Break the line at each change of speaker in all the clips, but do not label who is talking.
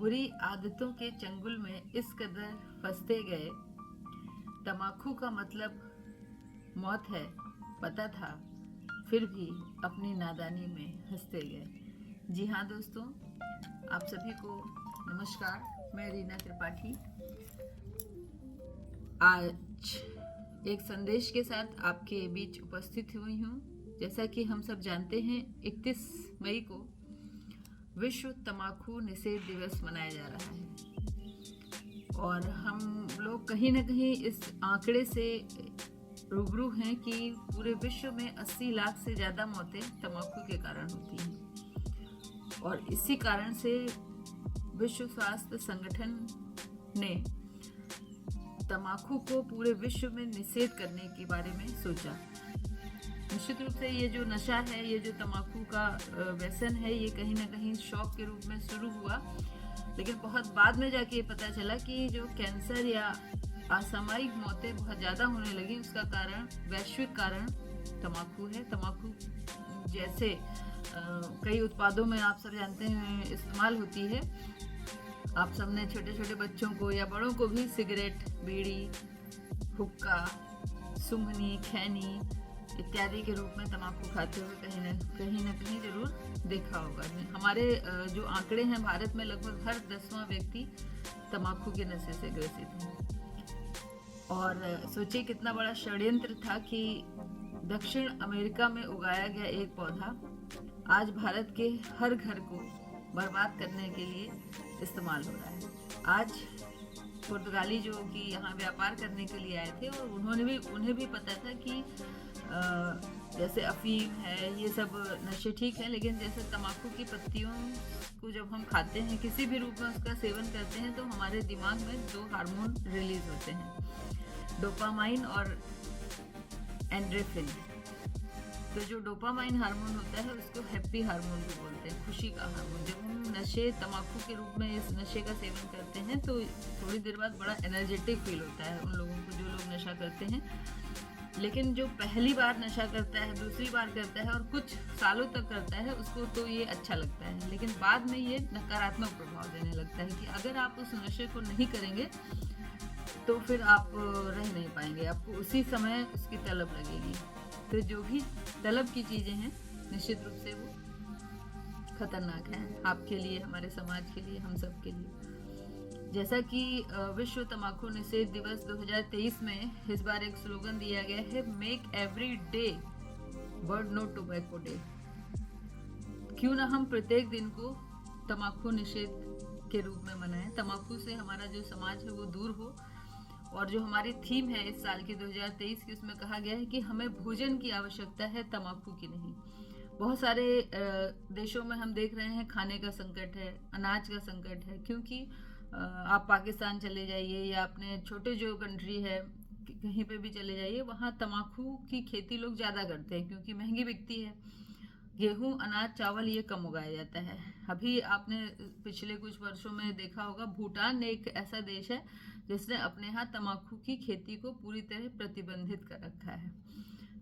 बुरी आदतों के चंगुल में इस कदर फंसते गए। तम्बाकू का मतलब मौत है पता था, फिर भी अपनी नादानी में हंसते गए। जी हाँ दोस्तों, आप सभी को नमस्कार। मैं रीना त्रिपाठी आज एक संदेश के साथ आपके बीच उपस्थित हुई हूँ। जैसा कि हम सब जानते हैं, 31 मई को विश्व तम्बाकू निषेध दिवस मनाया जा रहा है और हम लोग कहीं ना कहीं इस आंकड़े से रूबरू हैं कि पूरे विश्व में 80 लाख से ज़्यादा मौतें तम्बाकू के कारण होती हैं। और इसी कारण से विश्व स्वास्थ्य संगठन ने तम्बाकू को पूरे विश्व में निषेध करने के बारे में सोचा। निश्चित रूप से ये जो नशा है, ये जो तम्बाकू का व्यसन है, ये कहीं ना कहीं शौक के रूप में शुरू हुआ, लेकिन बहुत बाद में जाके ये पता चला कि जो कैंसर या असामयिक मौतें बहुत ज़्यादा होने लगी, उसका कारण, वैश्विक कारण तम्बाकू है। तम्बाकू जैसे कई उत्पादों में आप सब जानते हैं इस्तेमाल होती है। आप सबने छोटे छोटे बच्चों को या बड़ों को भी सिगरेट, बीड़ी, हुक्का, सूंघनी, खैनी इत्यादि के रूप में तम्बाकू खाते हुए कहीं ना कहीं जरूर देखा होगा। हमारे जो आंकड़े हैं, भारत में लगभग हर 10वां व्यक्ति तम्बाकू के नशे से ग्रसित है। और सोचिए कितना बड़ा षड्यंत्र था कि दक्षिण अमेरिका में उगाया गया एक पौधा आज भारत के हर घर को बर्बाद करने के लिए इस्तेमाल हो रहा है। आज पुर्तगाली जो कि यहाँ व्यापार करने के लिए आए थे और उन्हें भी पता था कि जैसे अफीम है, ये सब नशे ठीक है, लेकिन जैसे तम्बाकू की पत्तियों को जब हम खाते हैं, किसी भी रूप में उसका सेवन करते हैं, तो हमारे दिमाग में 2 हार्मोन रिलीज होते हैं, डोपामाइन और एंड्रोफिन। तो जो डोपामाइन हार्मोन होता है उसको हैप्पी हार्मोन भी बोलते हैं, खुशी का हार्मोन। जब हम नशे तम्बाकू के रूप में इस नशे का सेवन करते हैं तो थोड़ी देर बाद बड़ा एनर्जेटिक फील होता है उन लोगों को जो लोग नशा करते हैं। लेकिन जो पहली बार नशा करता है, दूसरी बार करता है और कुछ सालों तक करता है, उसको तो ये अच्छा लगता है, लेकिन बाद में ये नकारात्मक प्रभाव देने लगता है कि अगर आप उस नशे को नहीं करेंगे तो फिर आप रह नहीं पाएंगे, आपको उसी समय उसकी तलब लगेगी। तो जो भी तलब की चीज़ें हैं, निश्चित रूप से वो खतरनाक हैं आपके लिए, हमारे समाज के लिए, हम सब के लिए। जैसा कि विश्व तम्बाकू निषेध दिवस 2023 में इस बार एक स्लोगन दिया गया है, make every day world no tobacco day. क्यों ना हम प्रत्येक दिन को तम्बाकू निषेध के रूप में मनाएं, तम्बाकू से हमारा जो समाज है वो दूर हो। और जो हमारी थीम है इस साल की 2023 की, उसमें कहा गया है कि हमें भोजन की आवश्यकता है, तम्बाकू की नहीं। बहुत सारे देशों में हम देख रहे हैं खाने का संकट है, अनाज का संकट है, क्योंकि आप पाकिस्तान चले जाइए या अपने छोटे जो कंट्री है कहीं पे भी चले जाइए, वहाँ तम्बाकू की खेती लोग ज़्यादा करते हैं क्योंकि महंगी बिकती है। गेहूं, अनाज, चावल ये कम उगाया जाता है। अभी आपने पिछले कुछ वर्षों में देखा होगा, भूटान एक ऐसा देश है जिसने अपने यहाँ तम्बाकू की खेती को पूरी तरह प्रतिबंधित कर रखा है।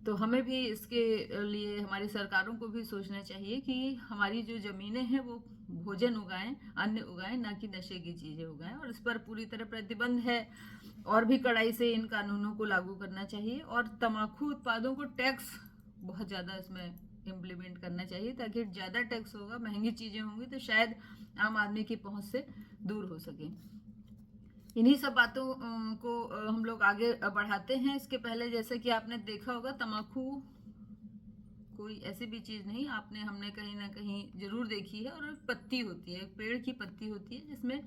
तो हमें भी इसके लिए हमारी सरकारों को भी सोचना चाहिए कि हमारी जो ज़मीनें हैं वो भोजन उगाएं, अन्न उगाएं, ना कि नशे की चीज़ें उगाएं। और इस पर पूरी तरह प्रतिबंध है और भी कड़ाई से इन कानूनों को लागू करना चाहिए। और तम्बाकू उत्पादों को टैक्स बहुत ज़्यादा इसमें इम्प्लीमेंट करना चाहिए, ताकि ज़्यादा टैक्स होगा, महंगी चीज़ें होंगी तो शायद आम आदमी की पहुंच से दूर हो सके। इन्हीं सब बातों को हम लोग आगे बढ़ाते हैं। इसके पहले जैसे कि आपने देखा होगा, तम्बाकू कोई ऐसी भी चीज़ नहीं, हमने कहीं ना कहीं जरूर देखी है। और एक पत्ती होती है, एक पेड़ की पत्ती होती है जिसमें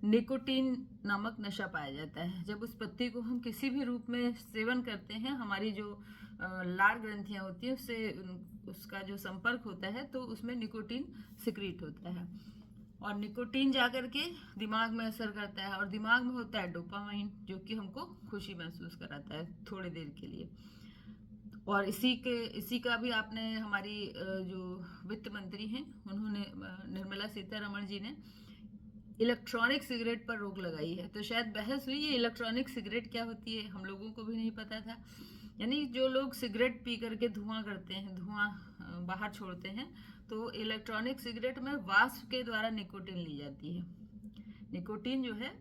निकोटीन नामक नशा पाया जाता है। जब उस पत्ती को हम किसी भी रूप में सेवन करते हैं, हमारी जो लार ग्रंथियां होती है उससे उसका जो संपर्क होता है तो उसमें निकोटीन सिक्रीट होता है और निकोटीन जाकर के दिमाग में असर करता है और दिमाग में होता है डोपामाइन, जो कि हमको खुशी महसूस कराता है थोड़ी देर के लिए। और इसी का भी आपने, हमारी जो वित्त मंत्री हैं उन्होंने, निर्मला सीतारमण जी ने इलेक्ट्रॉनिक सिगरेट पर रोक लगाई है। तो शायद बहस हुई, ये इलेक्ट्रॉनिक सिगरेट क्या होती है हम लोगों को भी नहीं पता था। यानी जो लोग सिगरेट पी करके धुआं करते हैं, धुआं बाहर छोड़ते हैं, तो इलेक्ट्रॉनिक सिगरेट में वाष्प के द्वारा निकोटीन ली जाती है। निकोटीन जो है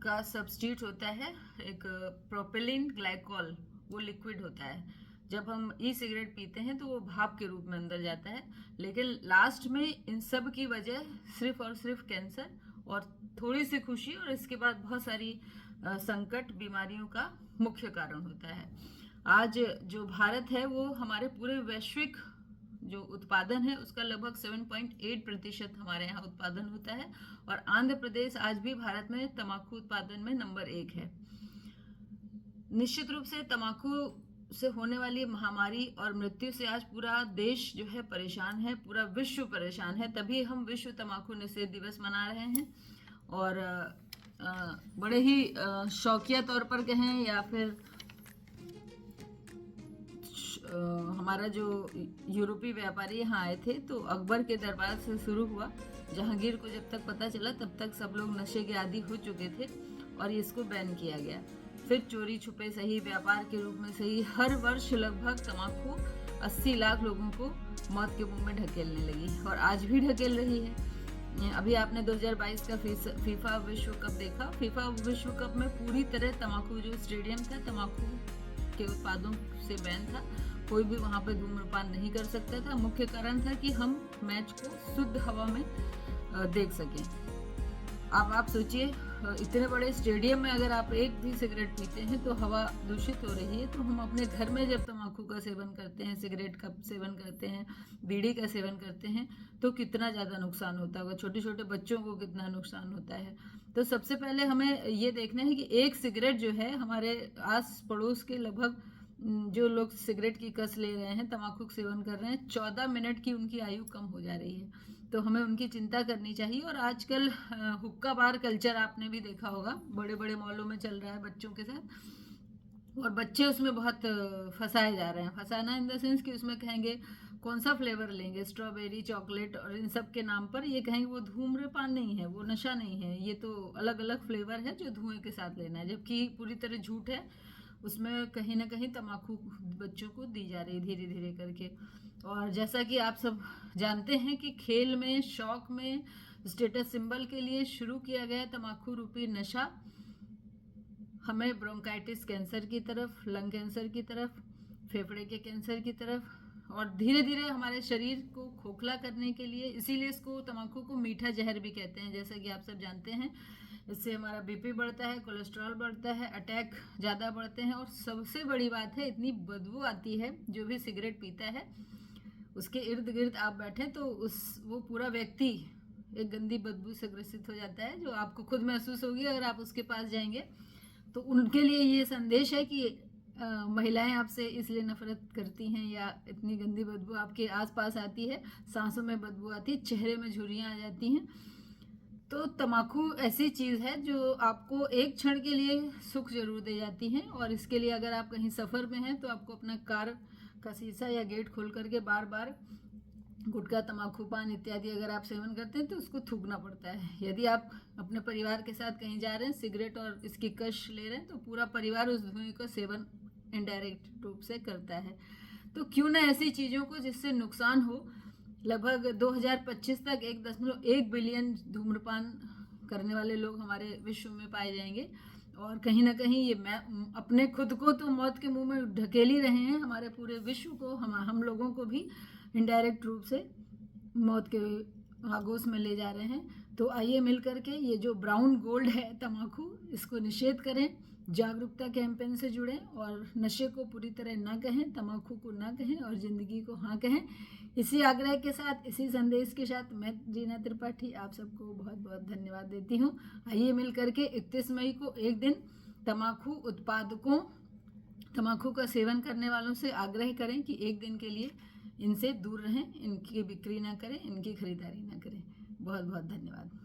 का सब्स्टिट्यूट होता है एक प्रोपेलिन ग्लाइकॉल, वो लिक्विड होता है। जब हम ई सिगरेट पीते हैं तो वो भाप के रूप में अंदर जाता है, लेकिन लास्ट में इन सब की वजह सिर्फ और सिर्फ कैंसर और थोड़ी सी खुशी और इसके बाद बहुत सारी संकट बीमारियों का मुख्य कारण होता है। आज जो भारत है वो हमारे पूरे वैश्विक जो उत्पादन है उसका लगभग 7.8% हमारे यहाँ उत्पादन होता है, और आंध्र प्रदेश आज भी भारत में तंबाकू उत्पादन में नंबर 1 है। निश्चित रूप से तंबाकू से होने वाली महामारी और मृत्यु से आज पूरा देश जो है परेशान है, पूरा विश्व परेशान है। तभी हम विश्व तंबाकू निषेध दिवस मना रहे हैं, और बड़े ही शौकिया तौर पर कहें या फिर हमारा जो यूरोपीय व्यापारी यहाँ आए थे तो अकबर के दरबार से शुरू हुआ। जहांगीर को जब तक पता चला तब तक सब लोग नशे के आदी हो चुके थे और इसको बैन किया गया। फिर चोरी छुपे सही, व्यापार के रूप में सही, हर वर्ष लगभग तंबाकू 80 लाख लोगों को मौत के मुंह में ढकेलने लगी और आज भी ढकेल रही है। अभी आपने 2022 का फीफा विश्व कप देखा। फीफा विश्व कप में पूरी तरह तंबाकू जो स्टेडियम था तंबाकू के उत्पादों से बैन था। कोई भी वहाँ पे धूम्रपान नहीं कर सकता था। मुख्य कारण था कि हम मैच को शुद्ध हवा में देख सकें। अब आप सोचिए, इतने बड़े स्टेडियम में अगर आप एक भी सिगरेट पीते हैं तो हवा दूषित हो रही है। तो हम अपने घर में जब तंबाकू का सेवन करते हैं, सिगरेट का सेवन करते हैं, बीड़ी का सेवन करते हैं तो कितना ज़्यादा नुकसान होता होगा, छोटे छोटे बच्चों को कितना नुकसान होता है। तो सबसे पहले हमें ये देखना है कि एक सिगरेट जो है हमारे आस पड़ोस के लगभग जो लोग सिगरेट की कस ले रहे हैं, तंबाकू सेवन कर रहे हैं, 14 मिनट की उनकी आयु कम हो जा रही है। तो हमें उनकी चिंता करनी चाहिए। और आजकल हुक्का बार कल्चर आपने भी देखा होगा, बड़े बड़े मॉलों में चल रहा है बच्चों के साथ, और बच्चे उसमें बहुत फंसाए जा रहे हैं। फंसाना इन द सेंस कि उसमें कहेंगे कौन सा फ्लेवर लेंगे, स्ट्रॉबेरी, चॉकलेट, और इन सब के नाम पर ये कहेंगे वो धूम्रपान नहीं है, वो नशा नहीं है, ये तो अलग अलग फ्लेवर है जो धुएं के साथ लेना है, जबकि पूरी तरह झूठ है। उसमें कहीं ना कहीं तंबाकू बच्चों को दी जा रही धीरे धीरे करके। और जैसा कि आप सब जानते हैं कि खेल में, शौक में, स्टेटस सिंबल के लिए शुरू किया गया तंबाकू रूपी नशा हमें ब्रोंकाइटिस कैंसर की तरफ, लंग कैंसर की तरफ, फेफड़े के कैंसर की तरफ और धीरे धीरे हमारे शरीर को खोखला करने के लिए, इसीलिए इसको तंबाकू को मीठा जहर भी कहते हैं। जैसा कि आप सब जानते हैं, इससे हमारा बीपी बढ़ता है, कोलेस्ट्रॉल बढ़ता है, अटैक ज़्यादा बढ़ते हैं, और सबसे बड़ी बात है इतनी बदबू आती है। जो भी सिगरेट पीता है उसके इर्द गिर्द आप बैठे तो वो पूरा व्यक्ति एक गंदी बदबू से ग्रसित हो जाता है, जो आपको खुद महसूस होगी अगर आप उसके पास जाएंगे। तो उनके लिए ये संदेश है कि महिलाएं आपसे इसलिए नफरत करती हैं या इतनी गंदी बदबू आपके आसपास आती है, सांसों में बदबू आती है, चेहरे में झुर्रियाँ आ जाती हैं। तो तंबाकू ऐसी चीज़ है जो आपको एक क्षण के लिए सुख जरूर दे जाती है, और इसके लिए अगर आप कहीं सफ़र में हैं तो आपको अपना कार का शीशा या गेट खोल करके बार बार गुटखा, तंबाकू, पान इत्यादि अगर आप सेवन करते हैं तो उसको थूकना पड़ता है। यदि आप अपने परिवार के साथ कहीं जा रहे हैं, सिगरेट और इसकी कश ले रहे हैं, तो पूरा परिवार उस धुएं का सेवन इनडायरेक्ट रूप से करता है। तो क्यों ना ऐसी चीज़ों को जिससे नुकसान हो, लगभग 2025 तक 1.1 बिलियन धूम्रपान करने वाले लोग हमारे विश्व में पाए जाएंगे, और कहीं ना कहीं ये मैं अपने खुद को तो मौत के मुंह में ढकेल ही रहे हैं, हमारे पूरे विश्व को, हम लोगों को भी इनडायरेक्ट रूप से मौत के आगोश में ले जा रहे हैं। तो आइए मिल करके ये जो ब्राउन गोल्ड है तंबाकू, इसको निषेध करें, जागरूकता कैंपेन से जुड़ें और नशे को पूरी तरह ना कहें, तंबाकू को ना कहें और ज़िंदगी को हाँ कहें। इसी आग्रह के साथ, इसी संदेश के साथ मैं रीना त्रिपाठी आप सबको बहुत बहुत धन्यवाद देती हूँ। आइए मिल करके 31 मई को एक दिन तंबाकू उत्पादकों, तंबाकू का सेवन करने वालों से आग्रह करें कि एक दिन के लिए इनसे दूर रहें, इनकी बिक्री ना करें, इनकी खरीदारी ना करें। बहुत बहुत धन्यवाद।